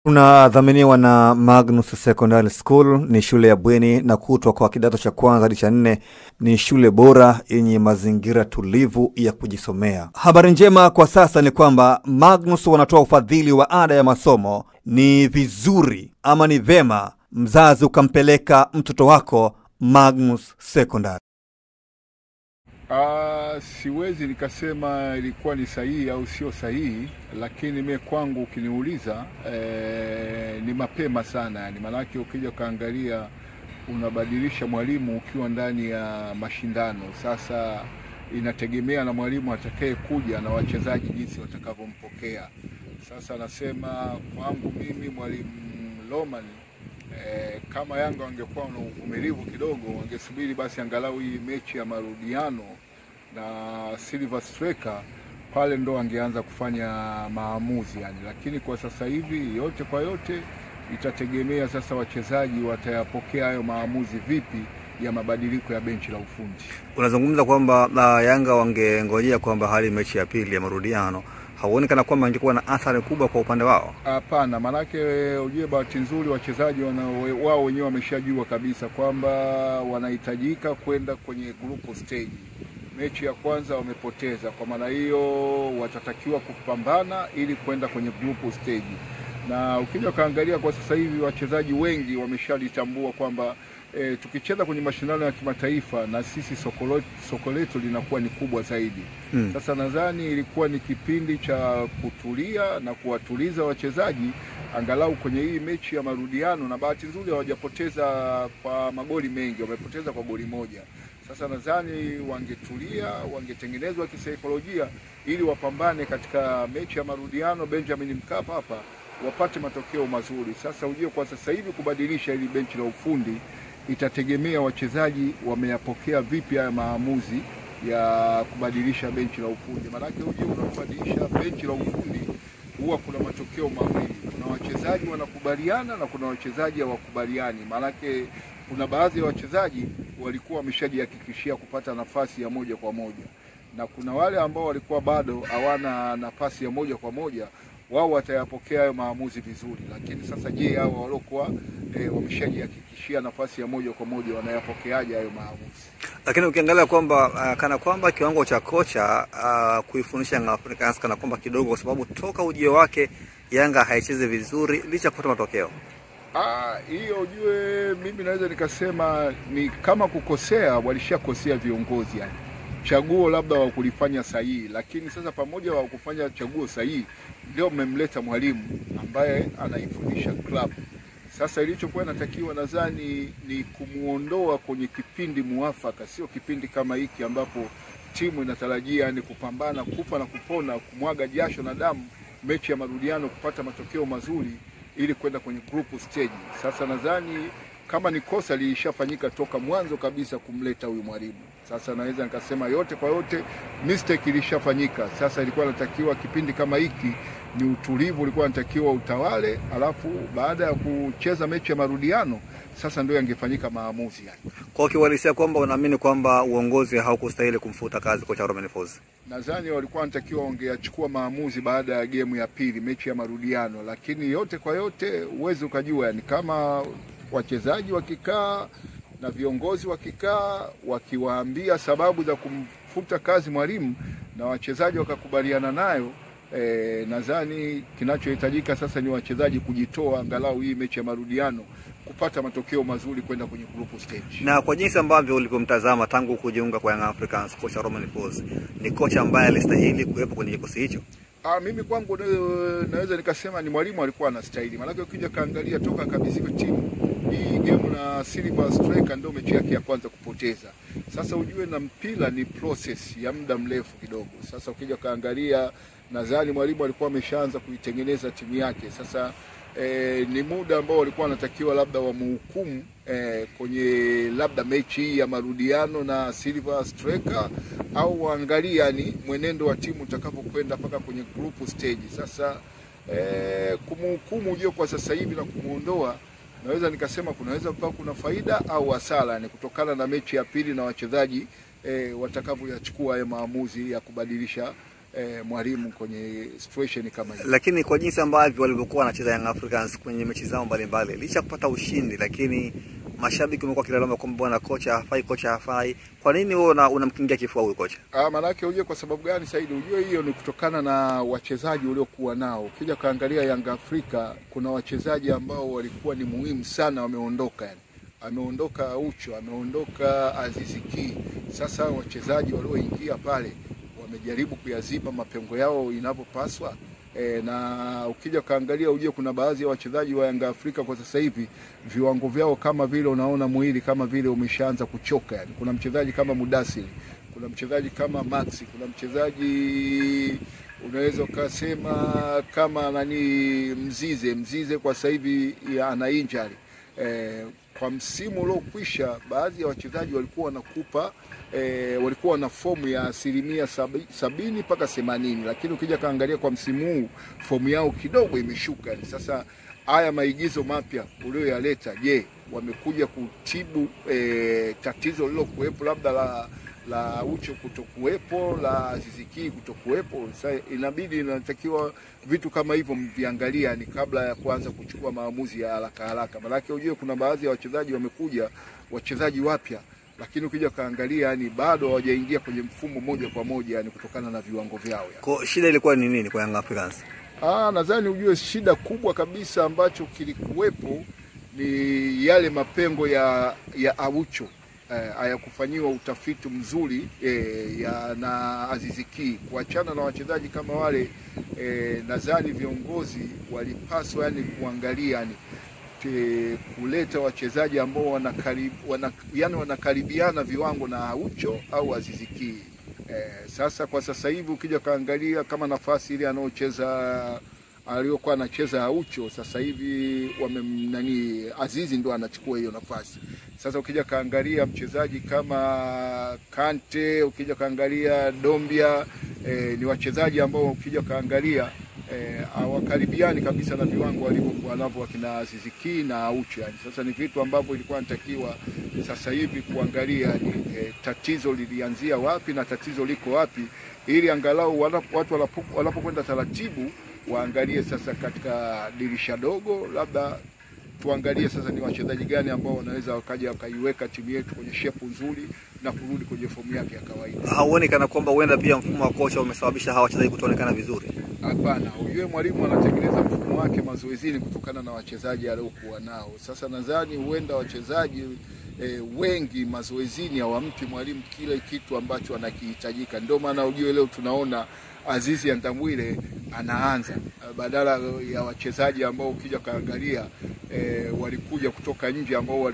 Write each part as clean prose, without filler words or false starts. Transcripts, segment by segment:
Tunadhaminiwa na Magnus Secondary School. Ni shule ya bweni na kutwa kwa kidato cha kwanza hadi cha 4. Ni shule bora yenye mazingira tulivu ya kujisomea. Habari njema kwa sasa ni kwamba Magnus wanatoa ufadhili wa ada ya masomo. Ni vizuri ama ni vema mzazi ukampeleka mtoto wako Magnus Secondary. Siwezi nikasema ilikuwa ni sahihi au sio sahihi, lakini mimi kwangu ukiniuliza ni mapema sana. Yani manake ukija kaangalia unabadilisha mwalimu ukiwa ndani ya mashindano. Sasa inategemea na mwalimu atakaye kuja na wachezaji jinsi watakavyompokea. Sasa nasema kwangu mimi mwalimu Loman, kama Yanga wangekuwa na uvumilivu kidogo, wangesubiri basi angalau hii mechi ya marudiano na Silver Striker, pale ndo angeanza kufanya maamuzi yani. Lakini kwa sasa hivi yote kwa yote itategemea sasa wachezaji watayapokea hayo maamuzi vipi ya mabadiliko ya benchi la ufundi. Unazungumza kwamba Yanga wangengojea kwamba hali mechi ya pili ya marudiano, hauoni kana kwamba ingekuwa na athari kubwa kwa upande wao? Hapana, manake ujue bahati nzuri wachezaji wao wenyewe wameshajua kabisa kwamba wanahitajika kwenda kwenye group stage. Mechi ya kwanza wamepoteza, kwa maana hiyo watatakiwa kupambana ili kwenda kwenye group stage. Na ukija kaangalia kwa sasa hivi wachezaji wengi wameshalitambua kwamba tukicheza kwenye mashindano ya kimataifa na sisi soko letu linakuwa ni kubwa zaidi. Sasa nadhani ilikuwa ni kipindi cha kutulia na kuwatuliza wachezaji angalau kwenye hii mechi ya marudiano, na bahati nzuri hawajapoteza kwa magoli mengi, wamepoteza kwa goli moja. Sasa nadhani wangetulia, wangetengenezwa kisaikolojia ili wapambane katika mechi ya marudiano Benjamin Mkapa hapa wapate matokeo mazuri. Sasa ujue kwa sasa hivi kubadilisha ili benchi la ufundi itategemea wachezaji wameyapokea vipi haya maamuzi ya kubadilisha benchi la ufundi. Maanake ujue unabadilisha benchi la ufundi huwa kuna matokeo mawili. Kuna wachezaji wanakubaliana na kuna wachezaji hawakubaliani. Maanake kuna baadhi ya wachezaji walikuwa wameshajihakikishia kupata nafasi ya moja kwa moja, na kuna wale ambao walikuwa bado hawana nafasi ya moja kwa moja, wao watayapokea hayo maamuzi vizuri. Lakini sasa je, hao waliokuwa wameshajihakikishia nafasi ya moja kwa moja wanayapokeaje hayo maamuzi? Lakini ukiangalia kwamba kana kwamba kiwango cha kocha kuifundisha Young Africans kana kwamba kidogo, kwa sababu toka ujio wake Yanga haicheze vizuri licha kupata matokeo. Hiyo ujue mimi naweza nikasema ni kama kukosea, walishakosea viongozi yani. Chaguo labda wa kulifanya sahihi, lakini sasa pamoja wa kufanya chaguo sahihi leo mmemleta mwalimu ambaye anaifundisha club. Sasa ilichokuwa inatakiwa nadhani ni kumuondoa kwenye kipindi muafaka, sio kipindi kama hiki ambapo timu inatarajia ni kupambana kufa na kupona, kumwaga jasho na damu mechi ya marudiano kupata matokeo mazuri ili kwenda kwenye group stage. Sasa nadhani kama ni kosa lilishafanyika toka mwanzo kabisa kumleta huyu mwalimu. Sasa naweza nikasema yote kwa yote mistake ilishafanyika. Sasa ilikuwa inatakiwa kipindi kama hiki ni utulivu, ulikuwa unatakiwa utawale, alafu baada ya kucheza mechi ya marudiano sasa ndio yangefanyika maamuzi yani. Kwa kiwalisia kwamba unaamini kwamba uongozi haukustahili kumfuta kazi kocha Romain Folz? Nadhani walikuwa wanatakiwa wangeachukua maamuzi baada ya game ya pili, mechi ya marudiano. Lakini yote kwa yote uweze ukajua yani, kama wachezaji wakikaa na viongozi wakikaa wakiwaambia sababu za kumfuta kazi mwalimu na wachezaji wakakubaliana nayo, nadhani kinachohitajika sasa ni wachezaji kujitoa angalau hii mechi ya marudiano kupata matokeo mazuri kwenda kwenye group stage. Na kwa jinsi ambavyo ulipomtazama tangu kujiunga kwa Young Africans, kocha Romain Folz ni kocha ambaye alistahili kuwepo kwenye kikosi hicho? Mimi kwangu naweza nikasema ni mwalimu alikuwa anastahili. Maana ukija kaangalia toka kabidhiwe timu hii game na Silver Striker ndio mechi yake ya kwanza kupoteza. Sasa ujue na mpira ni process ya muda mrefu kidogo. Sasa ukija kaangalia nadhani mwalimu alikuwa ameshaanza kuitengeneza timu yake. Sasa ni muda ambao walikuwa wanatakiwa labda wamhukumu kwenye labda mechi hii ya marudiano na Silver Striker, au waangalia ni mwenendo wa timu utakapokwenda mpaka kwenye group stage. Sasa kumhukumu ujio kwa sasa hivi na kumuondoa, naweza nikasema kunaweza kuwa kuna faida au hasara ni kutokana na mechi ya pili na wachezaji watakavyoyachukua haya maamuzi ya kubadilisha mwalimu kwenye situation kama hiyo. Lakini kwa jinsi ambavyo walivyokuwa wanacheza Young Africans kwenye mechi zao mbalimbali, licha kupata ushindi, lakini mashabiki wamekuwa kilalama kwamba bwana kocha hafai. Kwa nini wewe unamkingia kifua huyo kocha? Maana yake ujue kwa sababu gani Saidi? Ujue hiyo ni kutokana na wachezaji waliokuwa nao. Ukija kaangalia Young Africa, kuna wachezaji ambao walikuwa ni muhimu sana wameondoka yani. Ameondoka Aucho, ameondoka Aziz Ki. Sasa wachezaji walioingia pale wamejaribu kuyaziba mapengo yao inavyopaswa. Na ukija kaangalia ujue kuna baadhi ya wachezaji wa Young Africa kwa sasa hivi viwango vyao kama vile unaona mwili kama vile umeshaanza kuchoka yani. Kuna mchezaji kama Mudassir, kuna mchezaji kama Maxi, kuna mchezaji unaweza ukasema kama Mzize kwa sasa hivi ana injury. Kwa msimu uliokwisha baadhi ya wachezaji walikuwa wanakupa walikuwa na fomu ya 70 mpaka 80, lakini ukija kaangalia kwa msimu huu fomu yao kidogo imeshuka. Sasa haya maigizo mapya ulioyaleta, je, wamekuja kutibu tatizo lilokuwepo labda la Aucho kutokuwepo, la Aziz Ki kutokuwepo? Sasa inatakiwa vitu kama hivyo mviangalia ni kabla ya kuanza kuchukua maamuzi ya haraka. Maana ujue kuna baadhi ya wachezaji wamekuja, wachezaji wapya, lakini ukija kaangalia yani bado hawajaingia kwenye mfumo moja kwa moja yani kutokana na viwango vyao yani. Kwa shida ilikuwa ni nini kwa Young Africans? Nadhani ujue shida kubwa kabisa ambacho kilikuwepo ni yale mapengo ya Aucho. Hayakufanyiwa utafiti mzuri na Aziz Ki. Kuachana na wachezaji kama wale, nadhani viongozi walipaswa yani kuangalia yani kuleta wachezaji ambao wanakaribiana viwango na Aucho au Aziz Ki. Sasa kwa sasa hivi ukija kaangalia kama nafasi ile anaocheza aliyokuwa anacheza Aucho, sasa hivi Aziz ndo anachukua hiyo nafasi. Sasa ukija kaangalia mchezaji kama Kante, ukija kaangalia Dombia, ni wachezaji ambao ukija kaangalia hawakaribiani kabisa na viwango walivyokuwa navyo wakina Aziz Ki na Aucho yani. Sasa ni vitu ambavyo ilikuwa inatakiwa sasa hivi kuangalia tatizo lilianzia wapi na tatizo liko wapi, ili angalau watu wanapokwenda taratibu waangalie sasa katika dirisha dogo, labda tuangalie sasa ni wachezaji gani ambao wanaweza wakaja wakaiweka timu yetu kwenye shepu nzuri na kurudi kwenye fomu yake ya kawaida. Hauoni kana kwamba huenda pia mfumo wa kocha umesababisha hawa wachezaji kutoonekana vizuri? Hapana, yule mwalimu anatengeneza mfumo wake mazoezini kutokana na wachezaji aliokuwa nao. Sasa nadhani huenda wachezaji wengi mazoezini hawampi mwalimu kile kitu ambacho anakihitajika. Ndio maana ujue leo tunaona Azizi Ndambwile anaanza badala ya wachezaji ambao ukija kaangalia walikuja kutoka nje ambao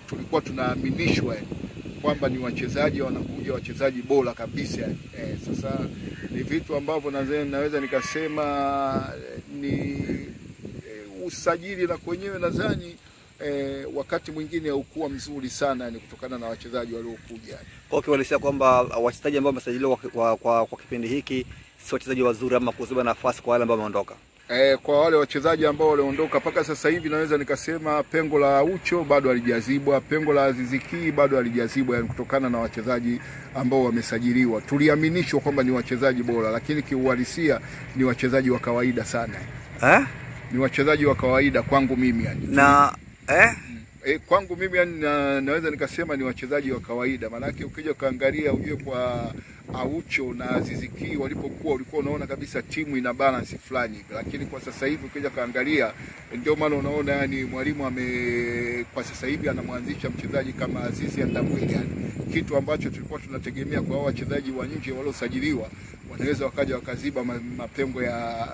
tulikuwa tunaaminishwa kwamba ni wachezaji wanakuja wachezaji bora kabisa. Sasa ni vitu ambavyo naweza nikasema ni usajili na kwenyewe nadhani wakati mwingine haukuwa mzuri sana ni kutokana na wachezaji waliokuja. Okay, walisema kwamba wachezaji ambao wamesajiliwa kwa kipindi hiki si wachezaji wazuri ama kuziba nafasi kwa wale ambao wameondoka. Kwa wale wachezaji ambao waliondoka paka sasa hivi naweza nikasema pengo la Aucho bado halijazibwa, pengo la Aziz Ki bado halijazibwa yani kutokana na wachezaji ambao wamesajiliwa. Tuliaminishwa kwamba ni wachezaji bora, lakini kiuhalisia ni wachezaji wa kawaida sana. Ni wachezaji wa kawaida kwangu mimi yani. Kwangu mimi yani naweza nikasema ni wachezaji wa kawaida. Maana yake ukija kaangalia ujue kwa Aucho na Aziz Ki walipokuwa ulikuwa unaona kabisa timu ina balance fulani, lakini kwa sasa hivi ukija kaangalia ndio maana unaona yani mwalimu kwa sasa hivi anamwanzisha mchezaji kama Aziz Ndambwile yani, kitu ambacho tulikuwa tunategemea kwa wachezaji wa nje waliosajiliwa wanaweza wakaja wakaziba mapengo ya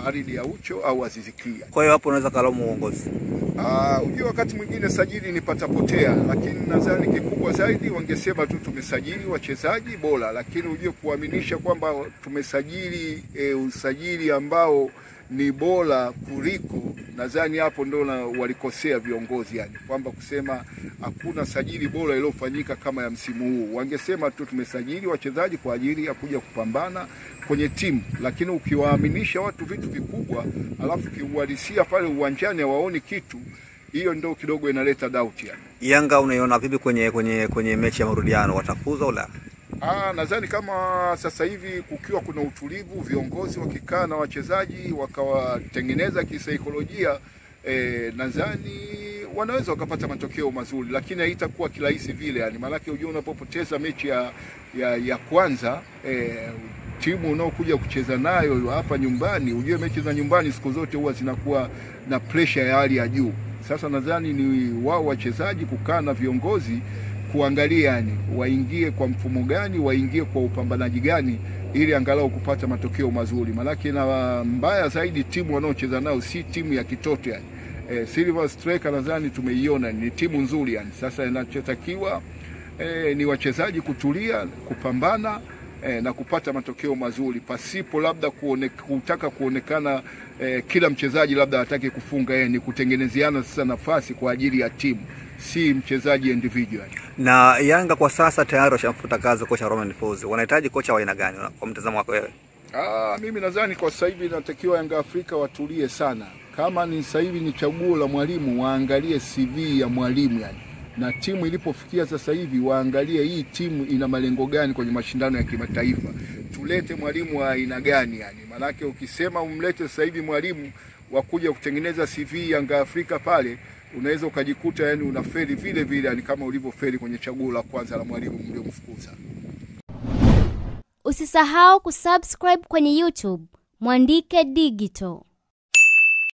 ardhi ya Aucho au Aziz Ki. Kwa hiyo hapo unaweza kalaumu uongozi. Ujue wakati mwingine sajili ni patapotea, lakini nadhani kikubwa zaidi wangesema tu tumesajili wachezaji bora, lakini ujue kuaminisha kwamba tumesajili usajili ambao ni bora kuliko, nadhani hapo ndio walikosea viongozi yani, kwamba kusema hakuna sajili bora iliyofanyika kama ya msimu huu. Wangesema tu tumesajili wachezaji kwa ajili ya kuja kupambana kwenye timu, lakini ukiwaaminisha watu vitu vikubwa alafu kiuhalisia pale uwanjani hawaoni kitu, hiyo ndio kidogo inaleta doubt yani. Yanga unaiona vipi kwenye mechi ya marudiano, watafuza au la? Nadhani kama sasa hivi kukiwa kuna utulivu, viongozi wakikaa na wachezaji wakawatengeneza kisaikolojia, nadhani wanaweza wakapata matokeo mazuri, lakini haitakuwa kirahisi vile. Yani maanake unajua unapopoteza mechi ya kwanza, timu unaokuja kucheza nayo hapa nyumbani, unajua mechi za nyumbani siku zote huwa zinakuwa na pressure ya hali ya juu. Sasa nadhani ni wao wachezaji kukaa na viongozi kuangalia, yani waingie kwa mfumo gani, waingie kwa upambanaji gani, ili angalau kupata matokeo mazuri. Maanake na mbaya zaidi timu wanaocheza nao si timu ya kitoto yani. Silver Strikers nadhani tumeiona ni timu nzuri yani. Sasa inachotakiwa ni wachezaji kutulia, kupambana na kupata matokeo mazuri, pasipo labda kutaka kuonekana kila mchezaji labda hataki kufunga. Ni kutengenezeana sasa nafasi kwa ajili ya timu, si mchezaji individual. Na Yanga kwa sasa tayari washamfuta kazi kocha Romain Folz. Wanahitaji kocha wa aina gani kwa mtazamo wako wewe? Mimi nadhani kwa sasa hivi inatakiwa Yanga Afrika watulie sana. Kama ni sasa hivi ni chaguo la mwalimu, waangalie CV ya mwalimu yani. Na timu ilipofikia sasa hivi waangalie hii timu ina malengo gani kwenye mashindano ya kimataifa. Tulete mwalimu wa aina gani yani. Maanake ukisema umlete sasa hivi mwalimu wa kuja kutengeneza CV Yanga Afrika pale, unaweza ukajikuta yani unafeli vile vile yani kama ulivyofeli kwenye chaguo la kwanza la mwalimu mliomfukuza. Usisahau kusubscribe kwenye YouTube Mwandike Digital.